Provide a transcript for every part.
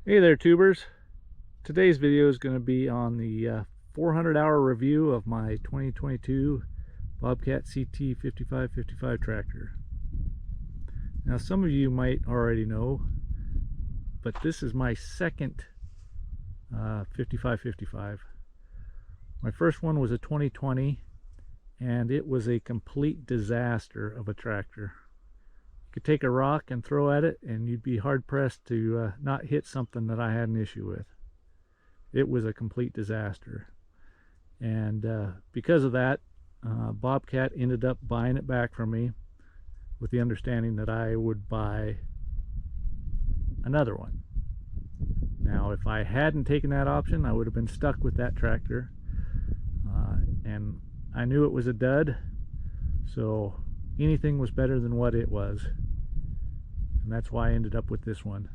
Hey there, tubers. Today's video is going to be on the 400-hour review of my 2022 Bobcat CT5555 tractor. Now, some of you might already know, but this is my second 5555. My first one was a 2020, and it was a complete disaster of a tractor. You could take a rock and throw at it and you'd be hard pressed to not hit something that I had an issue with. It was a complete disaster, and because of that, Bobcat ended up buying it back from me with the understanding that I would buy another one. Now, if I hadn't taken that option, I would have been stuck with that tractor, and I knew it was a dud, so anything was better than what it was, and that's why I ended up with this one.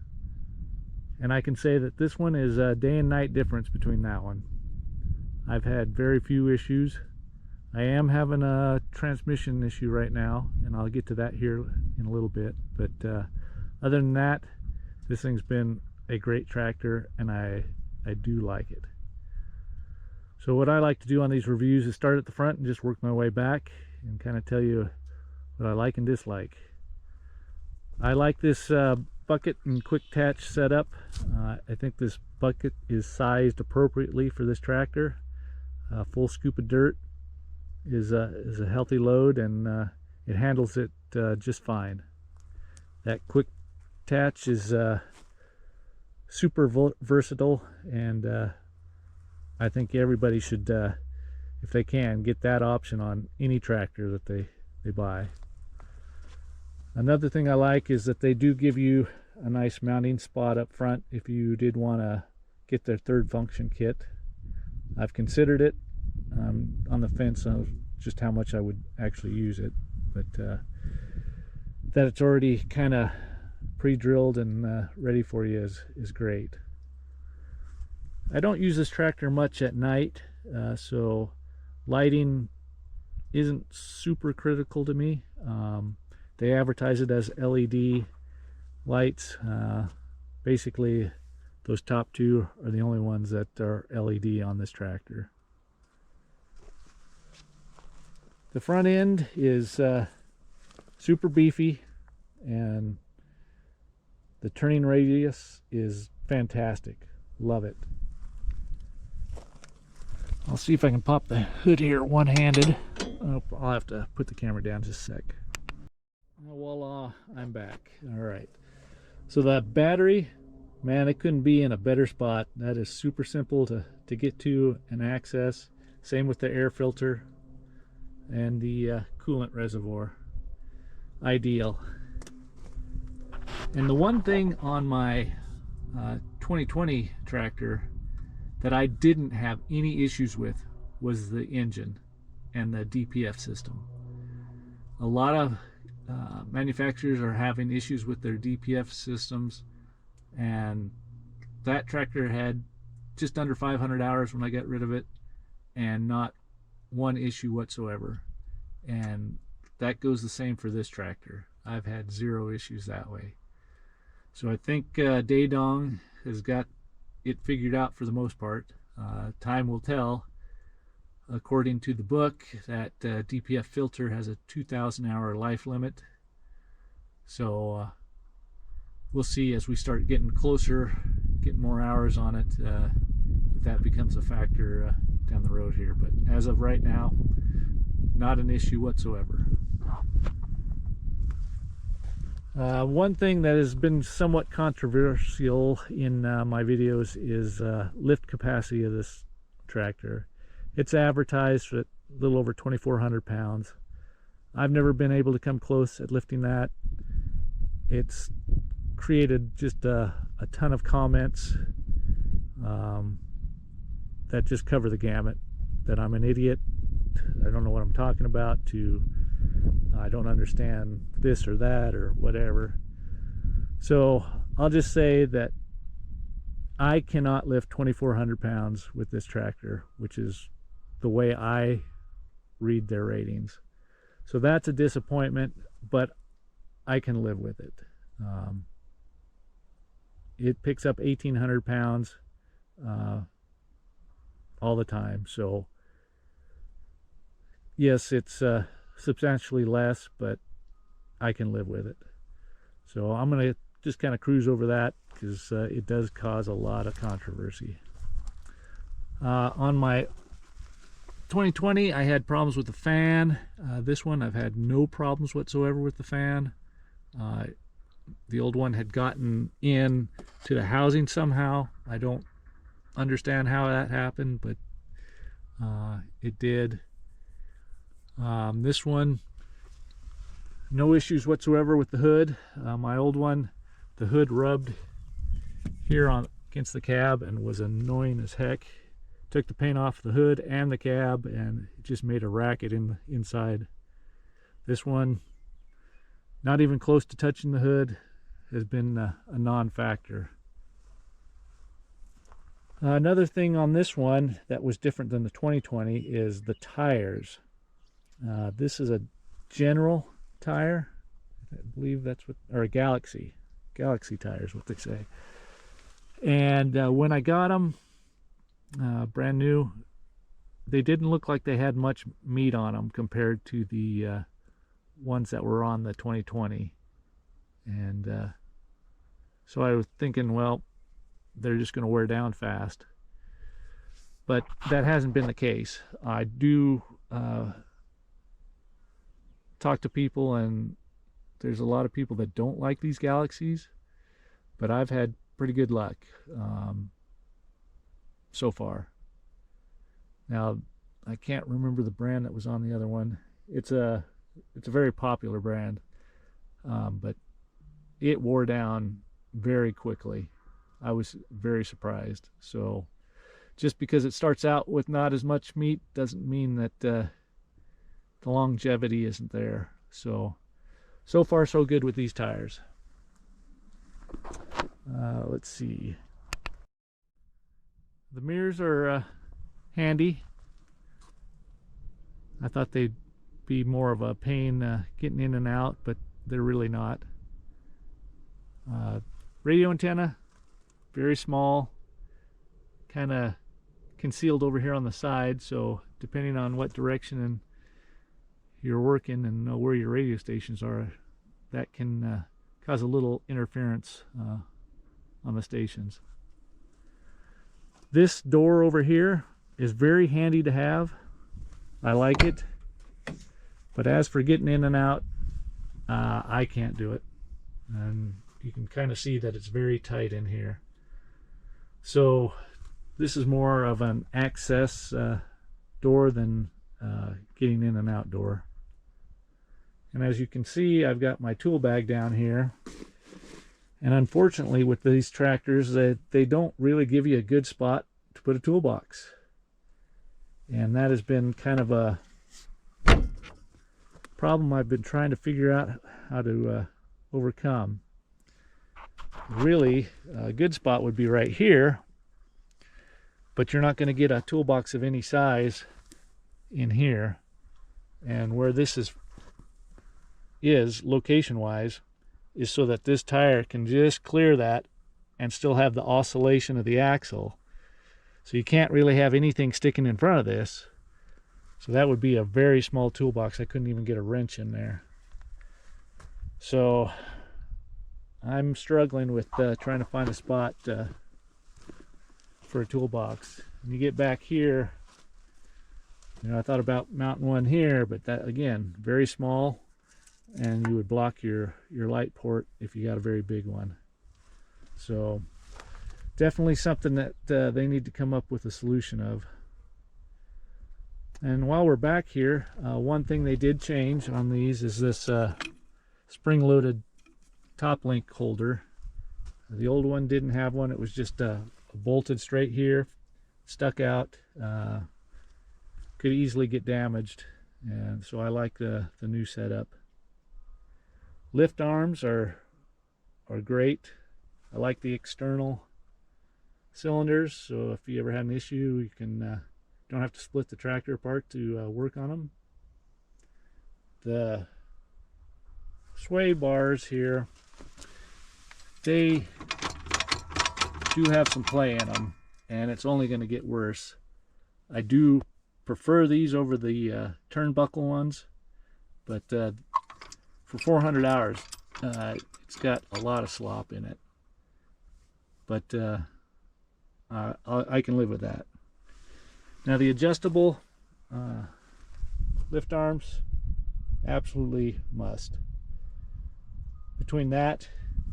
And I can say that this one is a day and night difference between that one. I've had very few issues. I am having a transmission issue right now, and I'll get to that here in a little bit, but other than that, this thing's been a great tractor, and I do like it. So what I like to do on these reviews is start at the front and just work my way back and kind of tell you what I like and dislike. I like this bucket and quick attach setup. I think this bucket is sized appropriately for this tractor. Full scoop of dirt is a healthy load, and it handles it just fine. That quick attach is super versatile, and I think everybody should, if they can, get that option on any tractor that they buy. Another thing I like is that they do give you a nice mounting spot up front if you did want to get their third function kit. I've considered it. On the fence on just how much I would actually use it, but that it's already kind of pre-drilled and ready for you is great. I don't use this tractor much at night, so lighting isn't super critical to me. They advertise it as LED lights. Basically, those top two are the only ones that are LED on this tractor. The front end is super beefy, and the turning radius is fantastic. Love it. I'll see if I can pop the hood here one-handed. Oh, I'll have to put the camera down just a sec. Voila, I'm back. All right. So that battery, man, it couldn't be in a better spot. That is super simple to get to and access. Same with the air filter and the coolant reservoir. Ideal. And the one thing on my 2020 tractor that I didn't have any issues with was the engine and the DPF system. A lot of manufacturers are having issues with their DPF systems, and that tractor had just under 500 hours when I got rid of it, and not one issue whatsoever. And that goes the same for this tractor. I've had zero issues that way. So I think Daedong has got it figured out for the most part. Time will tell. According to the book, that DPF filter has a 2,000-hour life limit. So we'll see as we start getting closer, getting more hours on it, if that becomes a factor down the road here. But as of right now, not an issue whatsoever. One thing that has been somewhat controversial in my videos is lift capacity of this tractor. It's advertised at a little over 2,400 pounds. I've never been able to come close at lifting that. It's created just a ton of comments that just cover the gamut. That I'm an idiot, I don't know what I'm talking about, to I don't understand this or that or whatever. So I'll just say that I cannot lift 2,400 pounds with this tractor, which is the way I read their ratings. So that's a disappointment, but I can live with it. it picks up 1,800 pounds all the time. So yes, it's substantially less, but I can live with it. So I'm going to just kind of cruise over that because it does cause a lot of controversy. On my 2020, I had problems with the fan. This one, I've had no problems whatsoever with the fan. The old one had gotten in to the housing somehow. I don't understand how that happened, but it did. This one, no issues whatsoever with the hood. My old one, the hood rubbed here on against the cab and was annoying as heck. Took the paint off the hood and the cab, and it just made a racket inside. This one, not even close to touching the hood, has been a non-factor. Another thing on this one that was different than the 2020 is the tires. This is a General tire. I believe that's what, or a Galaxy tires, what they say. And when I got them brand new, they didn't look like they had much meat on them compared to the ones that were on the 2020. And so I was thinking, well, they're just going to wear down fast. But that hasn't been the case. I do talk to people, and there's a lot of people that don't like these Galaxies, but I've had pretty good luck so far. Now, I can't remember the brand that was on the other one. It's a very popular brand, but it wore down very quickly. I was very surprised. So just because it starts out with not as much meat doesn't mean that the longevity isn't there. So far so good with these tires. Let's see. The mirrors are handy. I thought they'd be more of a pain getting in and out, but they're really not. Radio antenna, very small, kind of concealed over here on the side, so depending on what direction you're working and know where your radio stations are, that can cause a little interference on the stations. This door over here is very handy to have. I like it, but as for getting in and out, I can't do it. And you can kind of see that it's very tight in here. So this is more of an access door than getting in and out door. And as you can see, I've got my tool bag down here. And unfortunately with these tractors, they don't really give you a good spot to put a toolbox. And that has been kind of a problem I've been trying to figure out how to overcome. Really, a good spot would be right here, but you're not going to get a toolbox of any size in here. And where this is location wise is so that this tire can just clear that and still have the oscillation of the axle. So you can't really have anything sticking in front of this. So that would be a very small toolbox. I couldn't even get a wrench in there. So I'm struggling with trying to find a spot for a toolbox. When you get back here, you know, I thought about mounting one here, but that, again, very small, and you would block your light port if you got a very big one. So definitely something that they need to come up with a solution of. And while we're back here, one thing they did change on these is this spring-loaded top link holder. The old one didn't have one. It was just bolted straight here, stuck out, could easily get damaged, and so I like the new setup. Lift arms are great. I like the external cylinders, so if you ever had an issue, you can don't have to split the tractor apart to work on them. The sway bars here, they do have some play in them, and it's only going to get worse. I do prefer these over the turnbuckle ones, but for 400 hours, it's got a lot of slop in it. But I can live with that. Now the adjustable lift arms, absolutely must. Between that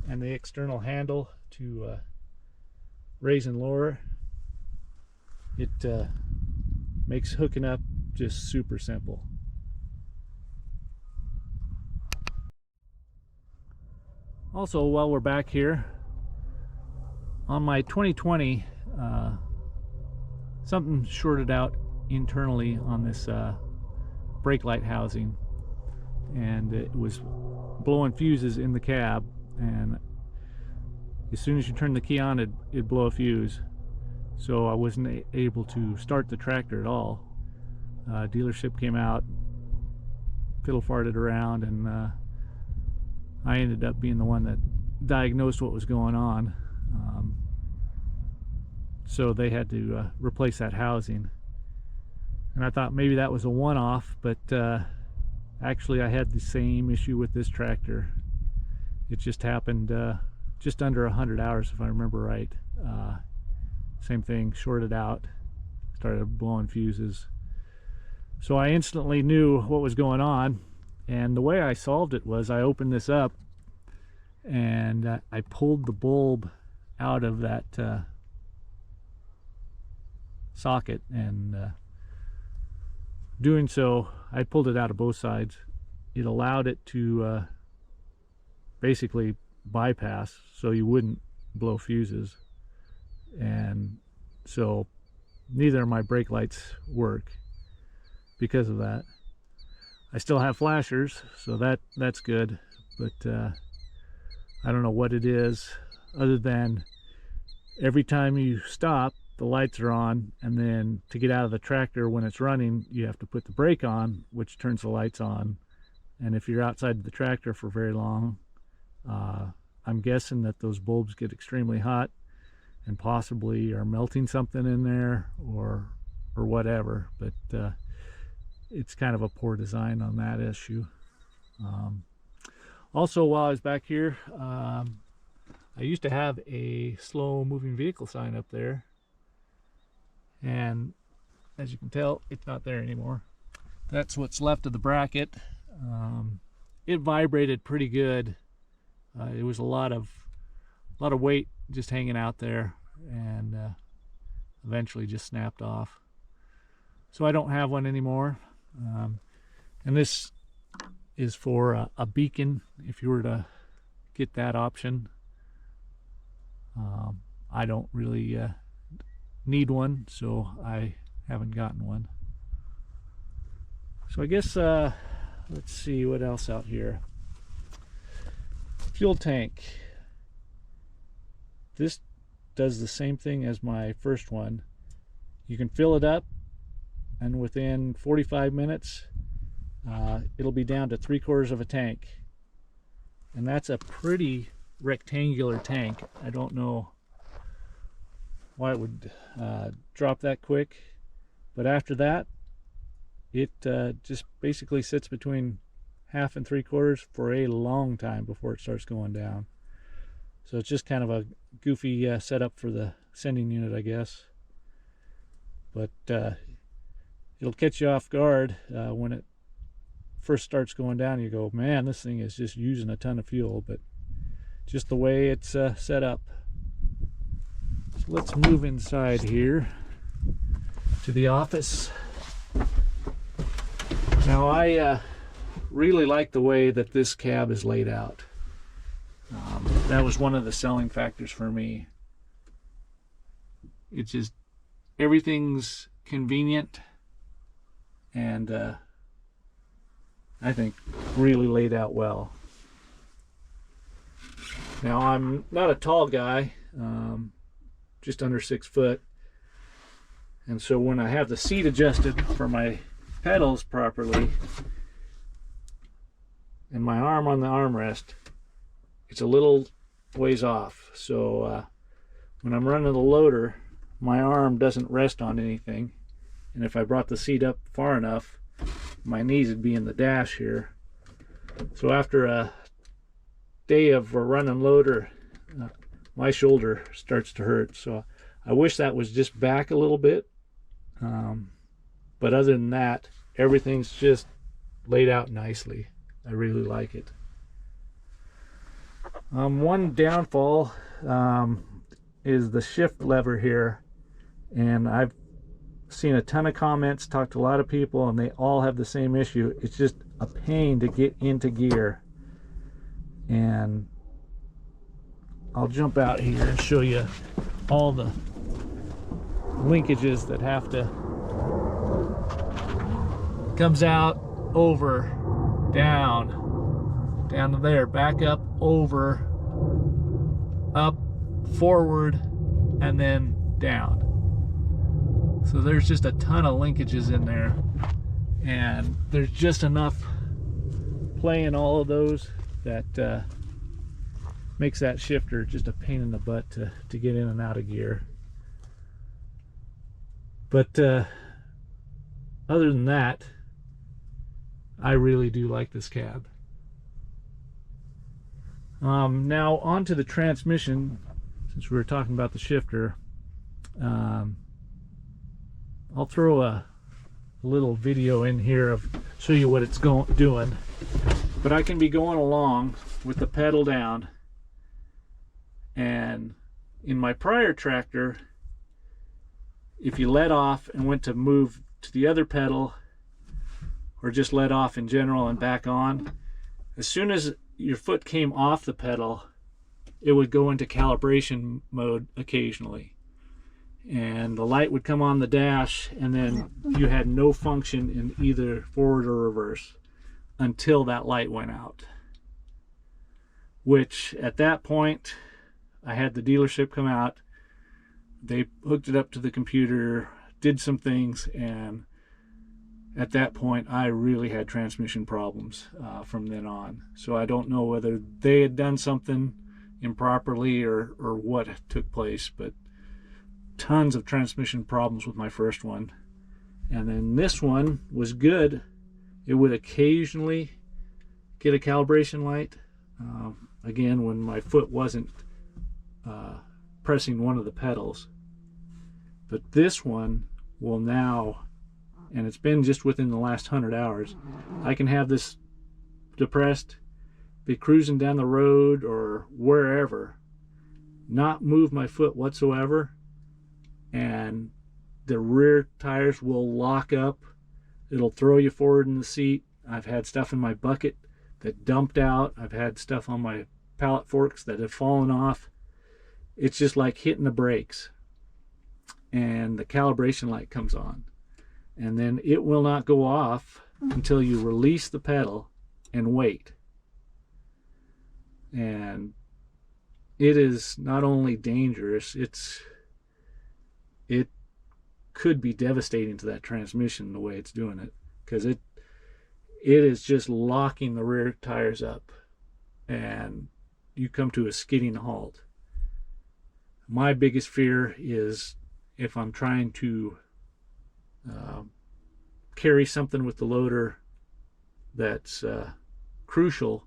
and the external handle to raise and lower, it makes hooking up just super simple. Also, while we're back here, on my 2020, something shorted out internally on this brake light housing, and it was blowing fuses in the cab, and as soon as you turn the key on, it'd blow a fuse. So I wasn't able to start the tractor at all. Dealership came out, fiddle farted around, and I ended up being the one that diagnosed what was going on. So they had to replace that housing. And I thought maybe that was a one-off, but actually I had the same issue with this tractor. It just happened just under 100 hours, if I remember right. Same thing, shorted out, started blowing fuses. So I instantly knew what was going on, and the way I solved it was I opened this up and I pulled the bulb out of that socket, and doing so, I pulled it out of both sides. It allowed it to basically bypass, so you wouldn't blow fuses. And so neither of my brake lights work because of that. I still have flashers, so that's good, but I don't know what it is, other than every time you stop, the lights are on, and then to get out of the tractor when it's running, you have to put the brake on, which turns the lights on. And if you're outside the tractor for very long, I'm guessing that those bulbs get extremely hot and possibly are melting something in there or whatever, but it's kind of a poor design on that issue. Also, while I was back here, I used to have a slow moving vehicle sign up there, and as you can tell, it's not there anymore. That's what's left of the bracket. It vibrated pretty good. It was a lot of weight just hanging out there, and eventually just snapped off. So I don't have one anymore. And this is for a beacon, if you were to get that option. I don't really need one, so I haven't gotten one. So I guess let's see what else out here. Fuel tank. This does the same thing as my first one. You can fill it up, and within 45 minutes it'll be down to 3/4 of a tank, and that's a pretty rectangular tank. I don't know why it would drop that quick, but after that it just basically sits between 1/2 and 3/4 for a long time before it starts going down. So it's just kind of a goofy setup for the sending unit, I guess. But it'll catch you off guard when it first starts going down. You go, man, this thing is just using a ton of fuel, but just the way it's set up. So let's move inside here to the office. Now I really like the way that this cab is laid out. That was one of the selling factors for me. It's just, everything's convenient, and I think really laid out well. Now I'm not a tall guy, just under 6 foot, and so when I have the seat adjusted for my pedals properly and my arm on the armrest, it's a little ways off. So when I'm running the loader, my arm doesn't rest on anything. And if I brought the seat up far enough, my knees would be in the dash here. So after a day of running loader, my shoulder starts to hurt. So I wish that was just back a little bit. But other than that, everything's just laid out nicely. I really like it. One downfall is the shift lever here, and I've seen a ton of comments, talked to a lot of people, and they all have the same issue. It's just a pain to get into gear. And I'll jump out here and show you all the linkages that have to, comes out, over, down to there, back up, over, up, forward, and then down. So there's just a ton of linkages in there, and there's just enough play in all of those that makes that shifter just a pain in the butt to get in and out of gear. But other than that, I really do like this cab. Now on to the transmission. Since we were talking about the shifter, I'll throw a little video in here of show you what it's doing. But I can be going along with the pedal down, and in my prior tractor, if you let off and went to move to the other pedal, or just let off in general and back on, as soon as your foot came off the pedal, it would go into calibration mode occasionally, and the light would come on the dash, and then you had no function in either forward or reverse until that light went out. Which at that point, I had the dealership come out, they hooked it up to the computer, did some things, and at that point I really had transmission problems from then on. So I don't know whether they had done something improperly or what took place, but tons of transmission problems with my first one. And then this one was good. It would occasionally get a calibration light, again when my foot wasn't pressing one of the pedals. But this one will now, and it's been just within the last 100 hours, I can have this depressed, be cruising down the road or wherever, not move my foot whatsoever, and the rear tires will lock up. It'll throw you forward in the seat. I've had stuff in my bucket that dumped out. I've had stuff on my pallet forks that have fallen off. It's just like hitting the brakes, and the calibration light comes on, and then it will not go off until you release the pedal and wait. And it is not only dangerous, it could be devastating to that transmission the way it's doing it, because it is just locking the rear tires up, and you come to a skidding halt. My biggest fear is if I'm trying to carry something with the loader that's crucial,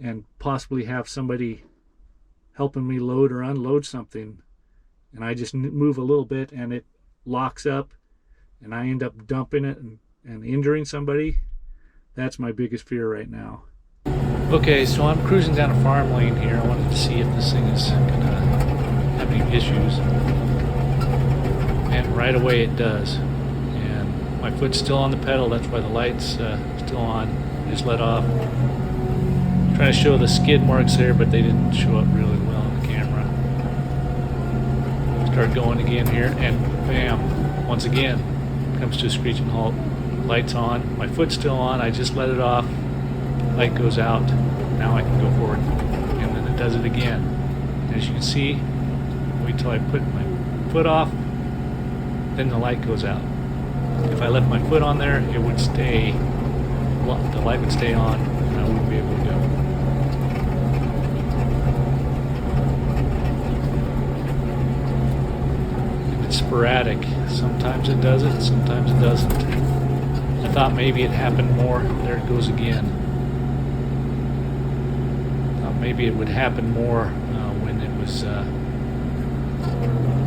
and possibly have somebody helping me load or unload something, and I just move a little bit and it locks up and I end up dumping it and injuring somebody. That's my biggest fear right now. Okay, so I'm cruising down a farm lane here. I wanted to see if this thing is gonna have any issues, and right away it does. And my foot's still on the pedal, that's why the light's still on. I just let off. I'm trying to show the skid marks there, but they didn't show up really well on the camera. Start going again here, and bam, once again comes to a screeching halt. Lights on, my foot's still on, I just let it off, light goes out, now I can go forward, and then it does it again. And as you can see, wait till I put my foot off, then the light goes out. If I left my foot on there, it would stay, the light would stay on, and I wouldn't be able to go. it's sporadic. Sometimes it does it, sometimes it doesn't. I thought maybe it happened more. There it goes again. Thought maybe it would happen more when it was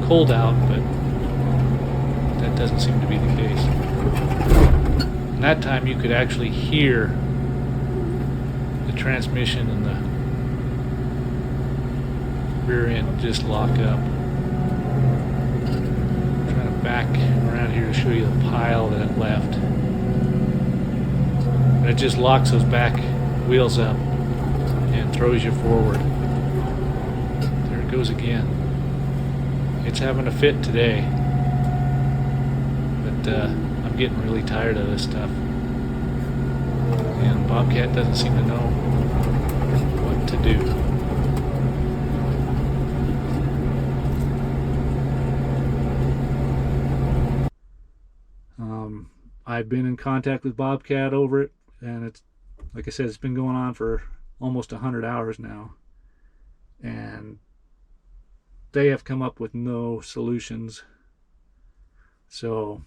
cold out, but that doesn't seem to be the case. And that time you could actually hear the transmission and the rear end just lock up. I'm trying to back around here to show you the pile that it left. And it just locks those back wheels up and throws you forward. There it goes again. It's having a fit today, but I'm getting really tired of this stuff. And Bobcat doesn't seem to know what to do. I've been in contact with Bobcat over it, and it's, like I said, it's been going on for almost 100 hours now, and they have come up with no solutions. So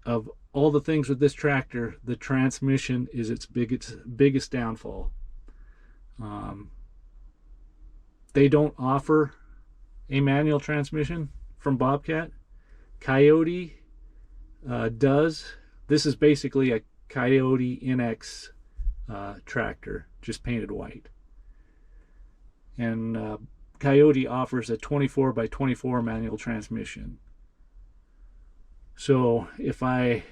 of all the things with this tractor, the transmission is its biggest downfall. They don't offer a manual transmission from Bobcat. Coyote does. This is basically a Coyote NX tractor, just painted white. And Coyote offers a 24x24 manual transmission. So if I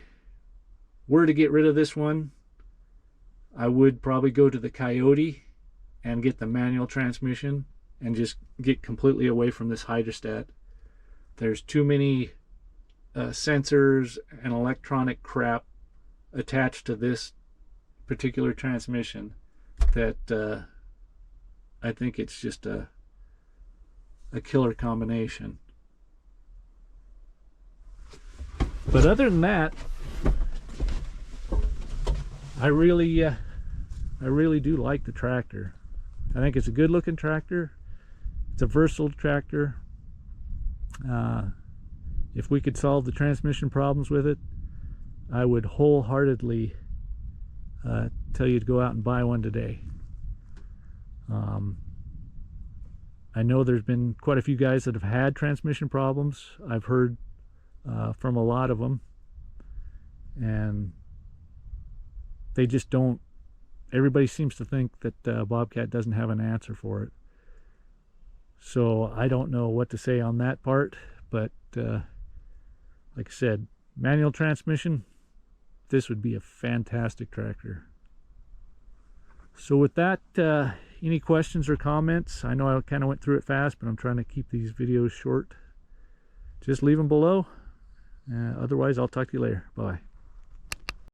were to get rid of this one, I would probably go to the Coyote and get the manual transmission and just get completely away from this hydrostat. There's too many sensors and electronic crap attached to this particular transmission that I think it's just a killer combination. But other than that, I really do like the tractor. I think it's a good looking tractor. It's a versatile tractor. If we could solve the transmission problems with it, I would wholeheartedly tell you to go out and buy one today. I know there's been quite a few guys that have had transmission problems. I've heard from a lot of them, and they just don't. Everybody seems to think that Bobcat doesn't have an answer for it. So I don't know what to say on that part, but like I said, manual transmission, this would be a fantastic tractor. So with that, any questions or comments? I know I kind of went through it fast, but I'm trying to keep these videos short. Just leave them below. Otherwise, I'll talk to you later. Bye.